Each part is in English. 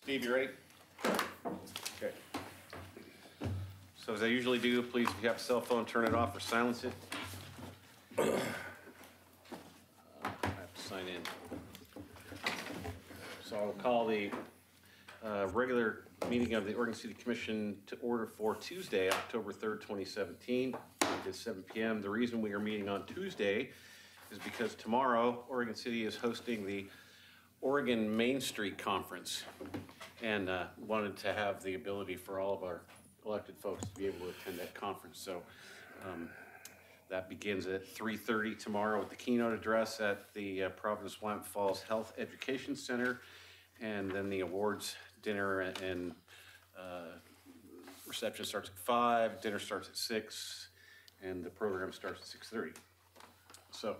Steve, you ready? Okay. So as I usually do, please, if you have a cell phone, turn it off or silence it. I have to sign in. So I'll call the regular meeting of the Oregon City Commission to order for Tuesday, October 3rd, 2017. It is 7 p.m. The reason we are meeting on Tuesday is because tomorrow, Oregon City is hosting the Oregon Main Street Conference, and wanted to have the ability for all of our elected folks to be able to attend that conference. So that begins at 3:30 tomorrow with the keynote address at the Providence Willamette Falls Health Education Center, and then the awards dinner and reception starts at 5, dinner starts at 6, and the program starts at 6:30. So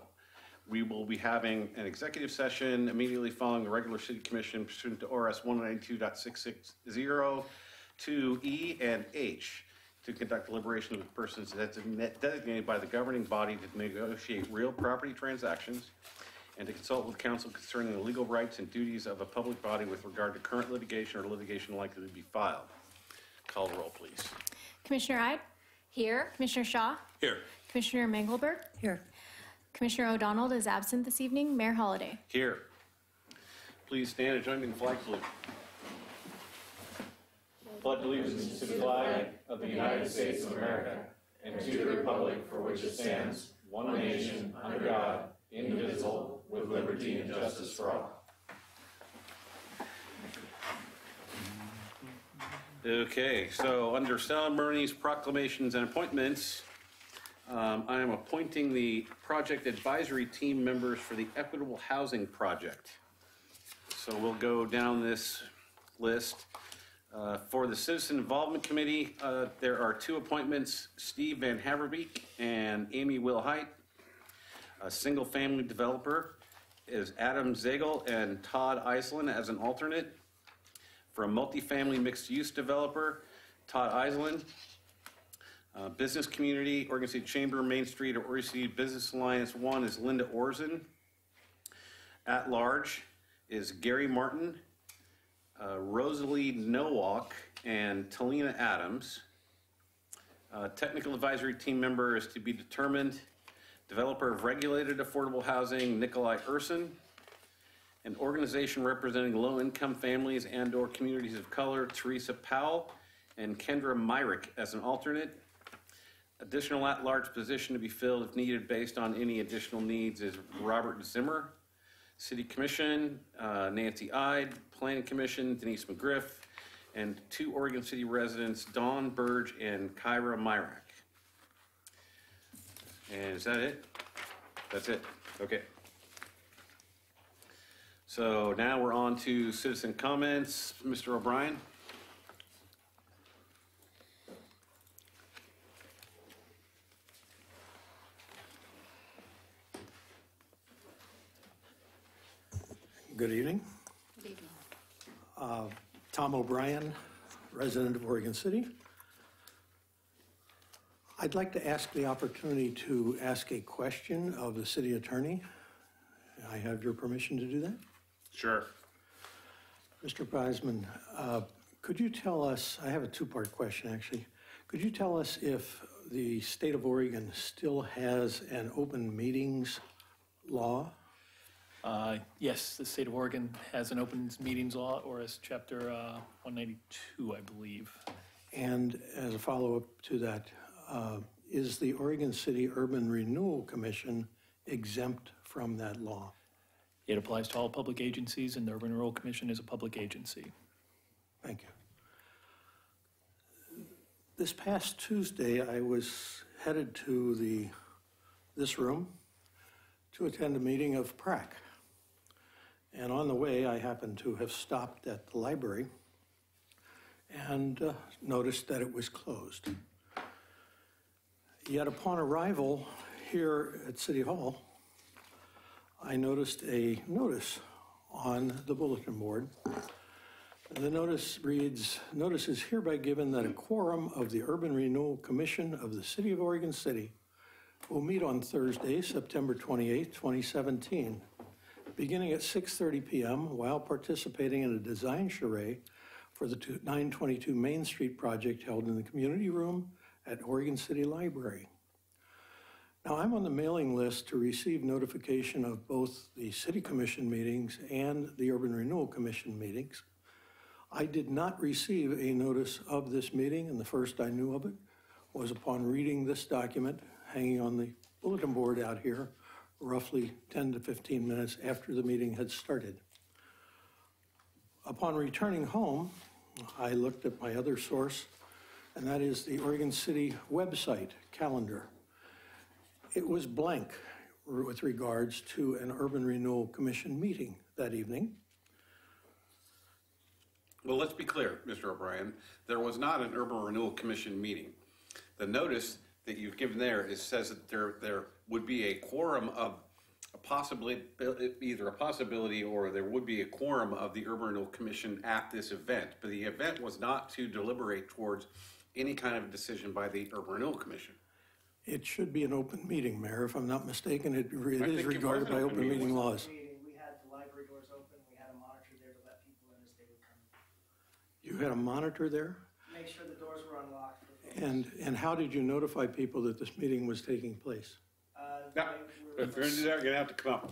we will be having an executive session immediately following the regular city commission pursuant to ORS 192.660 to E and H to conduct deliberation of persons designated by the governing body to negotiate real property transactions and to consult with counsel concerning the legal rights and duties of a public body with regard to current litigation or litigation likely to be filed. Call the roll, please. Commissioner Ide? Here. Commissioner Shaw? Here. Commissioner Mengelberg? Here. Commissioner O'Donnell is absent this evening. Mayor Holliday? Here. Please stand and join me in the flag salute. Pledge allegiance to the flag of the United States of America and to the republic for which it stands, one nation, under God, indivisible, with liberty and justice for all. Okay, so under ceremonies, proclamations, and appointments, I am appointing the project advisory team members for the Equitable Housing Project. So we'll go down this list. For the Citizen Involvement Committee, there are 2 appointments, Steve Van Haverbeek and Amy Wilhite. A single family developer is Adam Zagel and Todd Iselin as an alternate. For a multifamily mixed use developer, Todd Iselin. Business community, Oregon City Chamber, Main Street, or Oregon City Business Alliance 1 is Linda Orzen. At large is Gary Martin, Rosalie Nowak, and Talina Adams. Technical advisory team member is to be determined. Developer of regulated affordable housing, Nikolai Urson. An organization representing low-income families and/or communities of color, Teresa Powell, and Kendra Myrick as an alternate. Additional at-large position to be filled if needed based on any additional needs is Robert Zimmer. City Commission, Nancy Ide. Planning Commission, Denise McGriff. And 2 Oregon City residents, Dawn Burge and Kyra Myrick. And is that it? That's it. Okay. So now we're on to citizen comments. Mr. O'Brien. Good evening. Good evening. Tom O'Brien, resident of Oregon City. I'd like to ask the opportunity to ask a question of the city attorney. I have your permission to do that? Sure. Mr. Preisman, could you tell us, I have a 2-part question actually. Could you tell us if the state of Oregon still has an open meetings law? Yes, the state of Oregon has an open meetings law, or as chapter 192, I believe. And as a follow-up to that, is the Oregon City Urban Renewal Commission exempt from that law? It applies to all public agencies, and the Urban Renewal Commission is a public agency. Thank you. This past Tuesday, I was headed to this room to attend a meeting of PRAC. And on the way, I happened to have stopped at the library and noticed that it was closed. Yet upon arrival here at City Hall, I noticed a notice on the bulletin board. The notice reads, "Notice is hereby given that a quorum of the Urban Renewal Commission of the City of Oregon City will meet on Thursday, September 28, 2017, beginning at 6:30 p.m. while participating in a design charrette for the 922 Main Street project held in the community room at Oregon City Library. Now, I'm on the mailing list to receive notification of both the City Commission meetings and the Urban Renewal Commission meetings. I did not receive a notice of this meeting, and the first I knew of it was upon reading this document hanging on the bulletin board out here, roughly 10 to 15 minutes after the meeting had started. Upon returning home, I looked at my other source, and that is the Oregon City website calendar. It was blank with regards to an Urban Renewal Commission meeting that evening. Well, let's be clear, Mr. O'Brien. There was not an Urban Renewal Commission meeting. The notice that you've given there says that there would be a quorum of either a possibility or there would be a quorum of the Urban Renewal Commission at this event. But the event was not to deliberate towards any kind of decision by the Urban Renewal Commission. It should be an open meeting, Mayor. If I'm not mistaken, it think is it regarded was an by open open meeting. meeting laws. We had the library doors open, we had a monitor there to let people in as they would come. You had a monitor there? Make sure the doors were unlocked for folks. And how did you notify people that this meeting was taking place? Now, if you're gonna do that, you're gonna have to come up.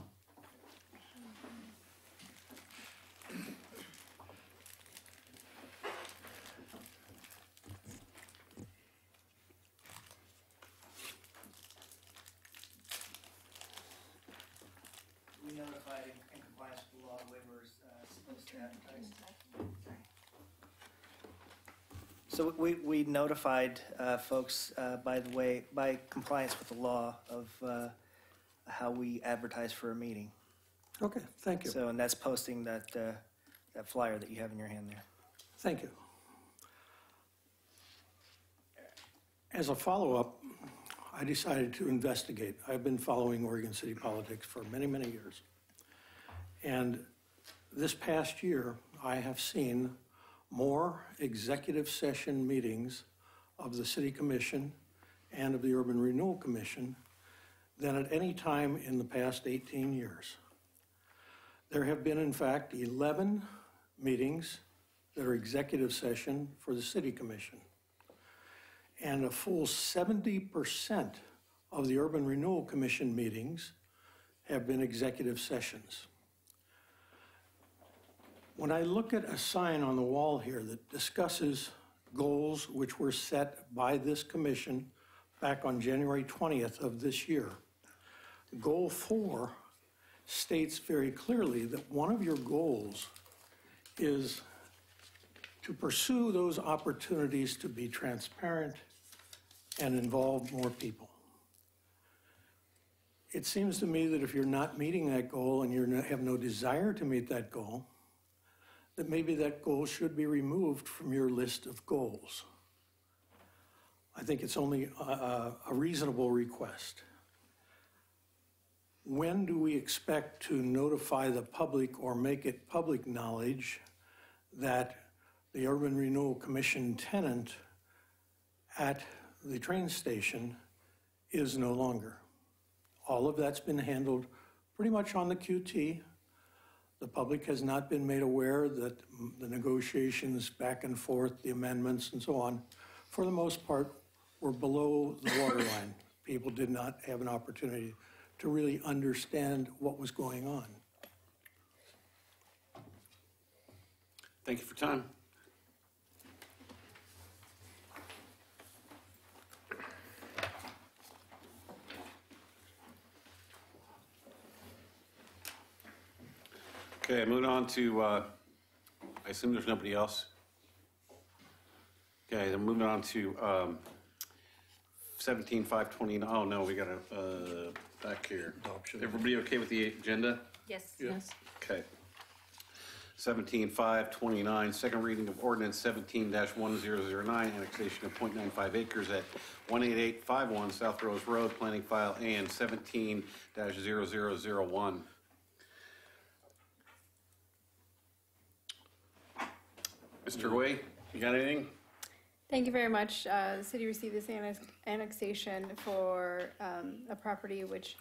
We notified in compliance with the law the way we're supposed to advertise. So we notified folks, by compliance with the law of how we advertise for a meeting. Okay, thank you. So, and that's posting that flyer that you have in your hand there. Thank you. As a follow-up, I decided to investigate. I've been following Oregon City politics for many, many years. And this past year, I have seen more executive session meetings of the City Commission and of the Urban Renewal Commission than at any time in the past 18 years. There have been, in fact, 11 meetings that are executive session for the City Commission. And a full 70% of the Urban Renewal Commission meetings have been executive sessions. When I look at a sign on the wall here that discusses goals which were set by this commission back on January 20th of this year, Goal 4 states very clearly that one of your goals is to pursue those opportunities to be transparent and involve more people. It seems to me that if you're not meeting that goal and you have no desire to meet that goal, that maybe that goal should be removed from your list of goals. I think it's only a reasonable request. When do we expect to notify the public or make it public knowledge that the Urban Renewal Commission tenant at the train station is no longer? All of that's been handled pretty much on the QT. The public has not been made aware that the negotiations back and forth, the amendments and so on, for the most part, were below the waterline. People did not have an opportunity to really understand what was going on. Thank you for your time. Okay, moving on to, I assume there's nobody else. Okay, then moving on to 17-529. Oh, no, we got a back here. Everybody okay with the agenda? Yes. Yes. Okay. 17-529, second reading of ordinance 17-1009, annexation of 0.95 acres at 18851 South Rose Road, planning file AN 17-0001. Mr. Wei, you got anything? Thank you very much. The city received this annexation for a property which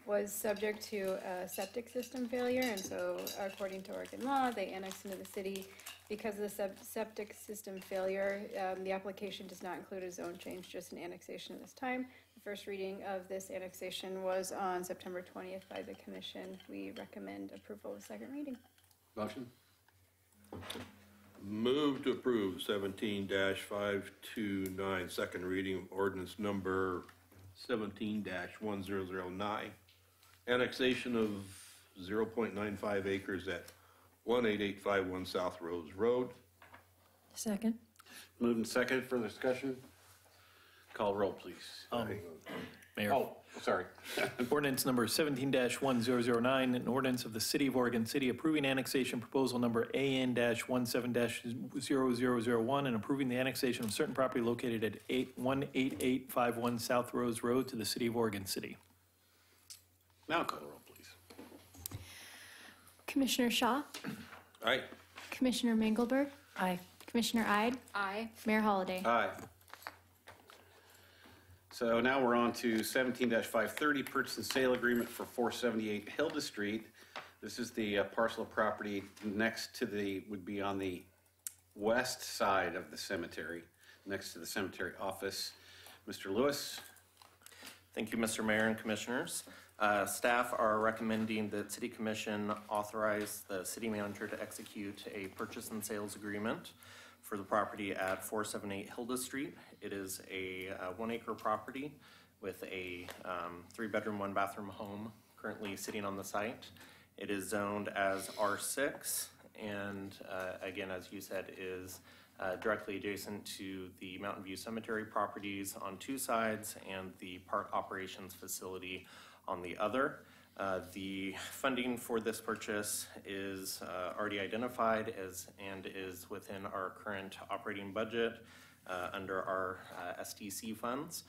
was subject to a septic system failure, and so according to Oregon law, they annexed into the city. Because of the septic system failure, the application does not include a zone change, just an annexation at this time. The first reading of this annexation was on September 20th by the commission. We recommend approval of second reading. Motion? Move to approve 17-529, second reading of ordinance number 17-1009. Annexation of 0.95 acres at 18851 South Rose Road. Second. Moved and seconded. Further discussion? Call roll, please. Mayor. Oh, sorry. Ordinance number 17-1009, an ordinance of the City of Oregon City approving annexation proposal number AN-17-0001 and approving the annexation of certain property located at 18851 South Rose Road to the City of Oregon City. Now call roll, please. Commissioner Shaw, Aye. Commissioner Mengelberg, Aye. Commissioner Ide, Aye. Mayor Holliday. Aye. So now we're on to 17-530, purchase and sale agreement for 478 Hilda Street. This is the parcel of property next to would be on the west side of the cemetery, next to the cemetery office. Mr. Lewis? Thank you, Mr. Mayor and Commissioners. Staff are recommending that City Commission authorize the city manager to execute a purchase and sales agreement for the property at 478 Hilda Street. It is a 1-acre property with a 3-bedroom, 1-bathroom home currently sitting on the site. It is zoned as R6 and again, as you said, is directly adjacent to the Mountain View Cemetery properties on 2 sides and the park operations facility on the other. The funding for this purchase is already identified and is within our current operating budget under our SDC funds.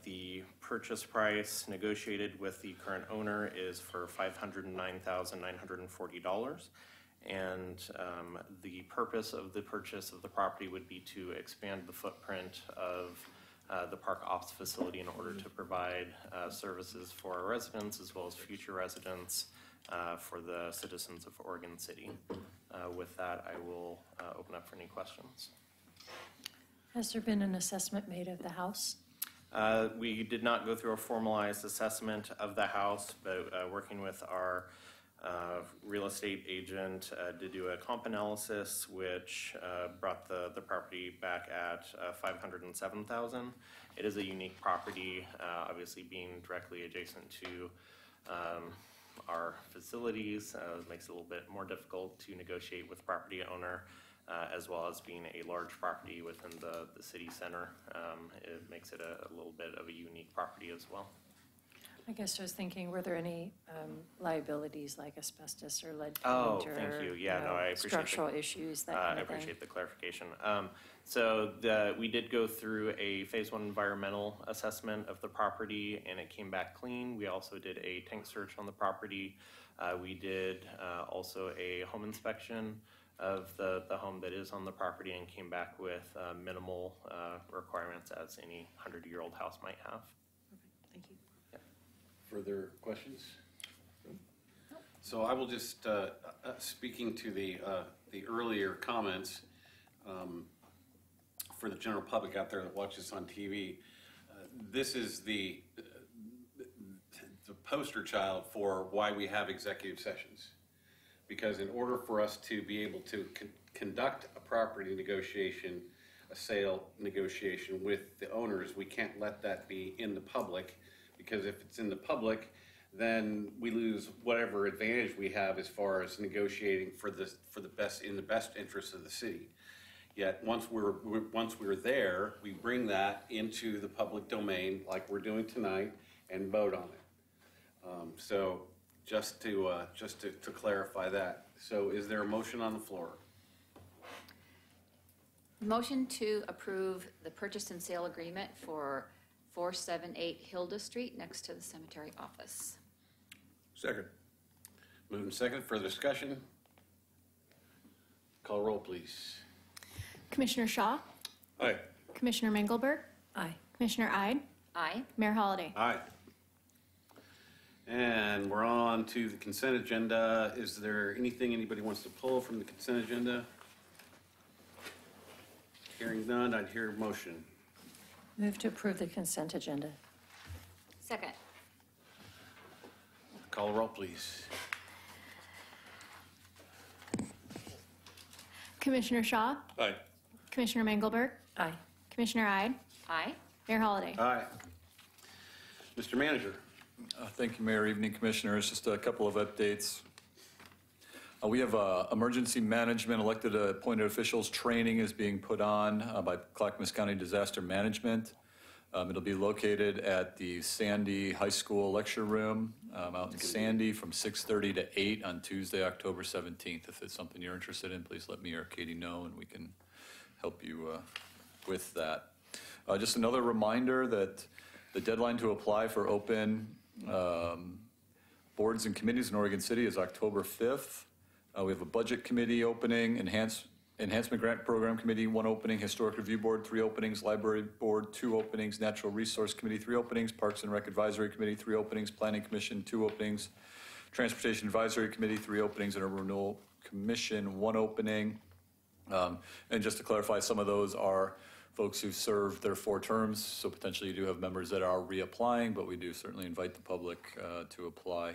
The purchase price negotiated with the current owner is for $509,940. And the purpose of the purchase of the property would be to expand the footprint of the park ops facility in order to provide services for our residents as well as future residents for the citizens of Oregon City. With that, I will open up for any questions. Has there been an assessment made of the house? We did not go through a formalized assessment of the house, but working with our real estate agent did do a comp analysis, which brought the property back at $507,000. It is a unique property, obviously being directly adjacent to our facilities. It makes it a little bit more difficult to negotiate with the property owner, as well as being a large property within the city center. It makes it a little bit of a unique property as well. I guess I was thinking, were there any liabilities like asbestos or lead Oh, paint or thank you. Yeah, no, I appreciate structural issues, that kind I of thing? appreciate the clarification. We did go through a phase 1 environmental assessment of the property and it came back clean. We also did a tank search on the property. We did also a home inspection of the home that is on the property and came back with minimal requirements as any 100-year-old house might have. Thank you. Further questions? So I will just, speaking to the earlier comments, for the general public out there that watches on TV, this is the poster child for why we have executive sessions. Because in order for us to be able to conduct a property negotiation, a sale negotiation with the owners, we can't let that be in the public. Because if it's in the public, then we lose whatever advantage we have as far as negotiating for the best interest of the city. Yet once we're there, we bring that into the public domain like we're doing tonight and vote on it. So just to clarify that. So is there a motion on the floor? Motion to approve the purchase and sale agreement for 478 Hilda Street next to the cemetery office. Second. Moved and second. Further discussion? Call roll, please. Commissioner Shaw, Aye. Commissioner Mengelberg, Aye. Commissioner Ide, Aye. Mayor Holliday. Aye. And we're on to the consent agenda. Is there anything anybody wants to pull from the consent agenda? Hearing none, I'd hear a motion. Move to approve the consent agenda. Second. Call the roll, please. Commissioner Shaw, Aye. Commissioner Mengelberg, Aye. Commissioner Ide, Aye. Mayor Holliday. Aye. Mr. Manager. Thank you, Mayor. Evening, Commissioners. Just a couple of updates. We have emergency management elected appointed officials training is being put on by Clackamas County Disaster Management. It'll be located at the Sandy High School Lecture Room out in Sandy from 6:30 to 8 on Tuesday, October 17th. If it's something you're interested in, please let me or Katie know and we can help you with that. Just another reminder that the deadline to apply for open boards and committees in Oregon City is October 5th. We have a budget committee opening, enhancement grant program committee, 1 opening, historic review board, 3 openings, library board, 2 openings, natural resource committee, 3 openings, parks and rec advisory committee, 3 openings, planning commission, 2 openings, transportation advisory committee, 3 openings, and a renewal commission, 1 opening. And just to clarify, some of those are folks who've served their 4 terms, so potentially you do have members that are reapplying, but we do certainly invite the public to apply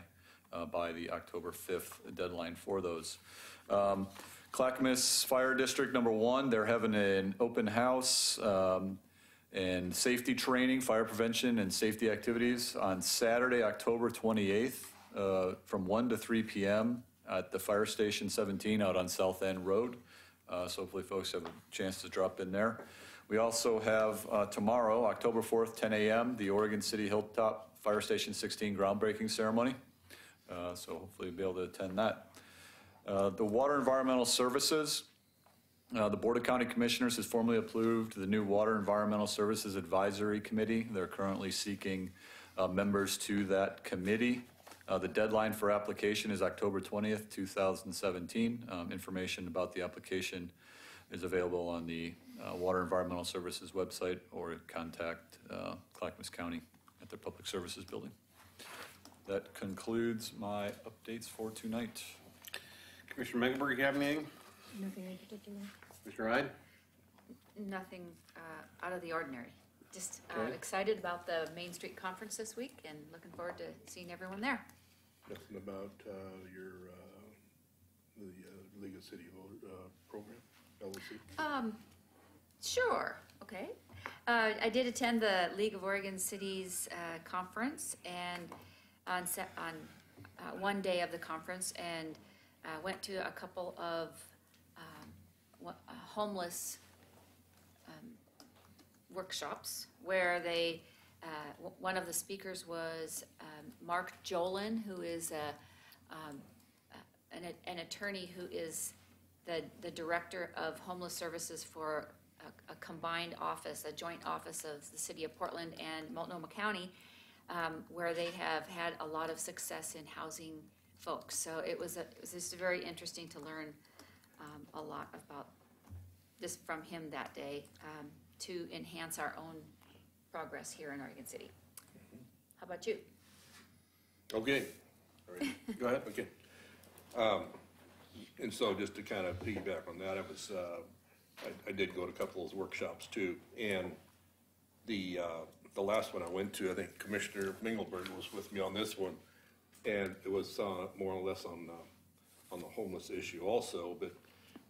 by the October 5th deadline for those. Clackamas Fire District number 1, they're having an open house and safety training, fire prevention and safety activities on Saturday, October 28th from 1 to 3 p.m. at the Fire Station 17 out on South End Road. So hopefully folks have a chance to drop in there. We also have tomorrow, October 4th, 10 a.m., the Oregon City Hilltop Fire Station 16 groundbreaking ceremony. So hopefully you'll be able to attend that. The Water Environmental Services, the Board of County Commissioners has formally approved the new Water Environmental Services Advisory Committee. They're currently seeking members to that committee. The deadline for application is October 20th, 2017. Information about the application is available on the Water Environmental Services website or contact Clackamas County at their Public Services Building. That concludes my updates for tonight. Commissioner Mengelberg, you have anything? Nothing in particular. Commissioner Ide? Nothing out of the ordinary. Just Okay. excited about the Main Street Conference this week and looking forward to seeing everyone there. Nothing about the League of City program, LOC? Sure, okay. I did attend the League of Oregon Cities conference and on one day of the conference and went to a couple of homeless workshops where they, one of the speakers was Mark Jolin, who is an attorney who is the director of homeless services for a combined office, a joint office of the city of Portland and Multnomah County, where they have had a lot of success in housing folks. So it was just very interesting to learn a lot about this from him that day to enhance our own progress here in Oregon City. How about you? Okay. All right. Go ahead. Okay. And so just to kind of piggyback on that, it was, I did go to a couple of those workshops too. And the last one I went to, I think Commissioner Mengelberg was with me on this one. And it was more or less on the homeless issue also. But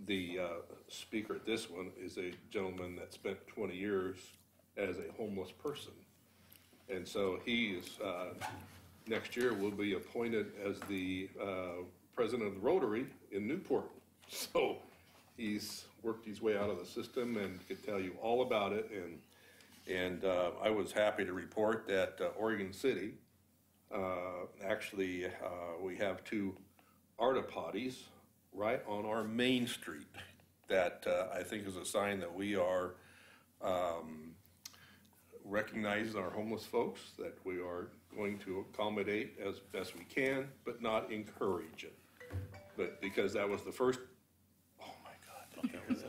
the speaker at this one is a gentleman that spent 20 years as a homeless person. And so he is, next year will be appointed as the president of the Rotary in Newport. So he's worked his way out of the system and could tell you all about it. And I was happy to report that Oregon City, actually, we have 2 Arta potties right on our main street that I think is a sign that we are recognizing our homeless folks, that we are going to accommodate as best we can, but not encourage it. But because that was the first, oh my God, that was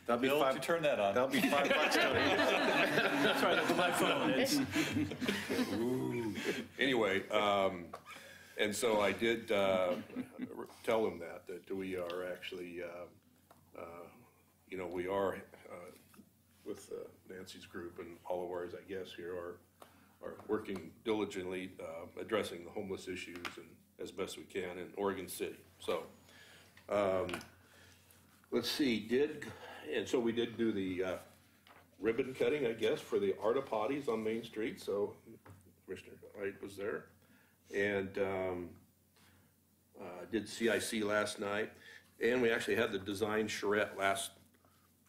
That'll be Bill, five. you turn that on. That'll be $5, Tony. That's right, look at my phone. It's, Anyway, and so I did tell them that we are actually, we are with Nancy's group and all of ours, I guess, here are working diligently addressing the homeless issues and as best we can in Oregon City. So, let's see, and so we did do the ribbon cutting, I guess, for the Arta Potties on Main Street. So Commissioner Wright was there. And did CIC last night. And we actually had the design charrette last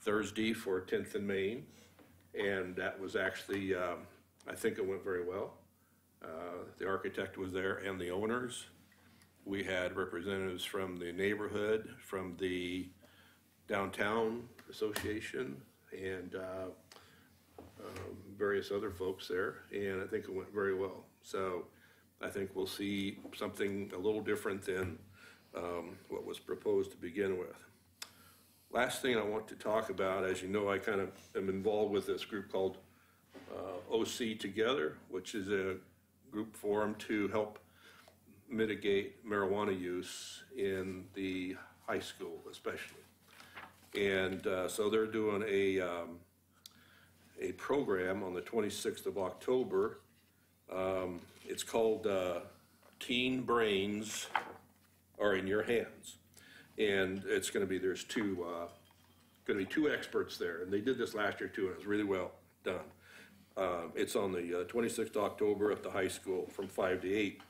Thursday for 10th and Main. And that was actually, I think it went very well. The architect was there and the owners. We had representatives from the neighborhood, from the downtown association, and various other folks there, and I think it went very well. So I think we'll see something a little different than what was proposed to begin with. Last thing I want to talk about, as you know, I kind of am involved with this group called OC Together, which is a group formed to help mitigate marijuana use in the high school especially. And so they're doing a program on the 26th of October. It's called Teen Brains Are in Your Hands. And it's going to be, there's two experts there. And they did this last year too, and it was really well done. It's on the 26th of October at the high school from 5 to 8.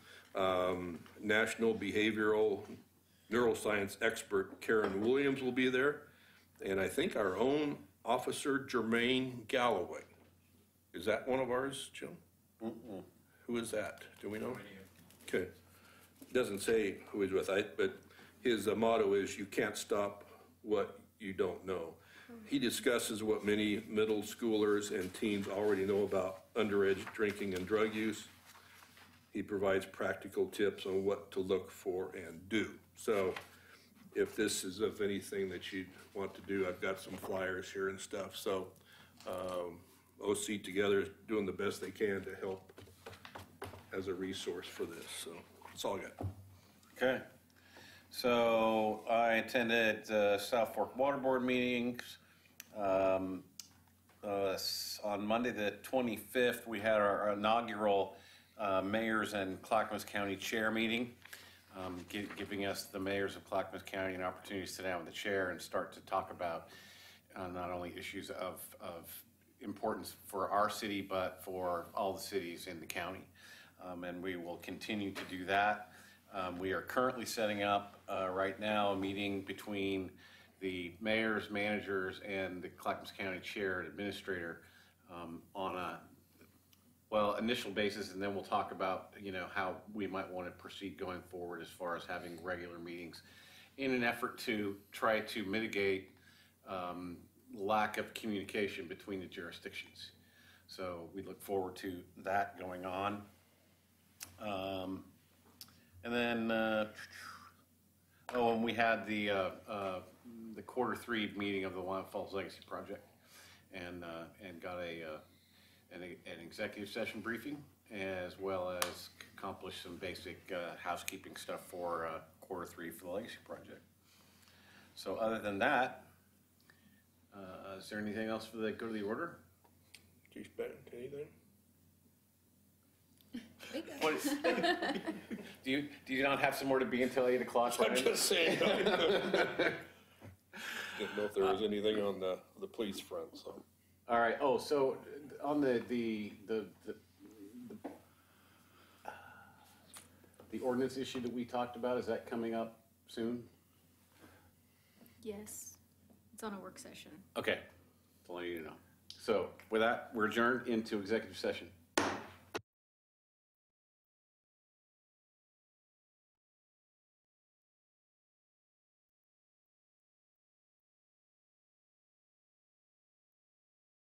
National Behavioral Neuroscience expert Karen Williams will be there. And I think our own Officer Jermaine Galloway. Is that one of ours, Jim? Mm-mm. Who is that? Do we know? Okay. Doesn't say who he's with, but his motto is, you can't stop what you don't know. He discusses what many middle schoolers and teens already know about underage drinking and drug use. He provides practical tips on what to look for and do. So if this is of anything that you want to do, I've got some flyers here and stuff. So OC Together is doing the best they can to help as a resource for this. So that's all I got. Okay. So I attended South Fork Water Board meetings. On Monday, the 25th, we had our inaugural mayors and Clackamas County chair meeting, giving us, the mayors of Clackamas County, an opportunity to sit down with the chair and start to talk about not only issues of importance for our city, but for all the cities in the county. And we will continue to do that. We are currently setting up right now a meeting between the mayors, managers, and the Clackamas County chair and administrator on a initial basis, and then we'll talk about how we might want to proceed going forward as far as having regular meetings in an effort to try to mitigate lack of communication between the jurisdictions. So we look forward to that going on. And then, and we had the Q3 meeting of the Willamette Falls Legacy Project, and got an executive session briefing, as well as accomplished some basic housekeeping stuff for Q3 for the Legacy Project. So other than that, is there anything else for the go to the order? Chief Bennett, anything? What, do you not have somewhere to be until 8 o'clock? I'm just saying. Didn't know if there was anything on the police front, so. All right. Oh, so on the ordinance issue that we talked about, is that coming up soon? Yes, it's on a work session. Okay, that's all I need to know. So with that, we're adjourned into executive session.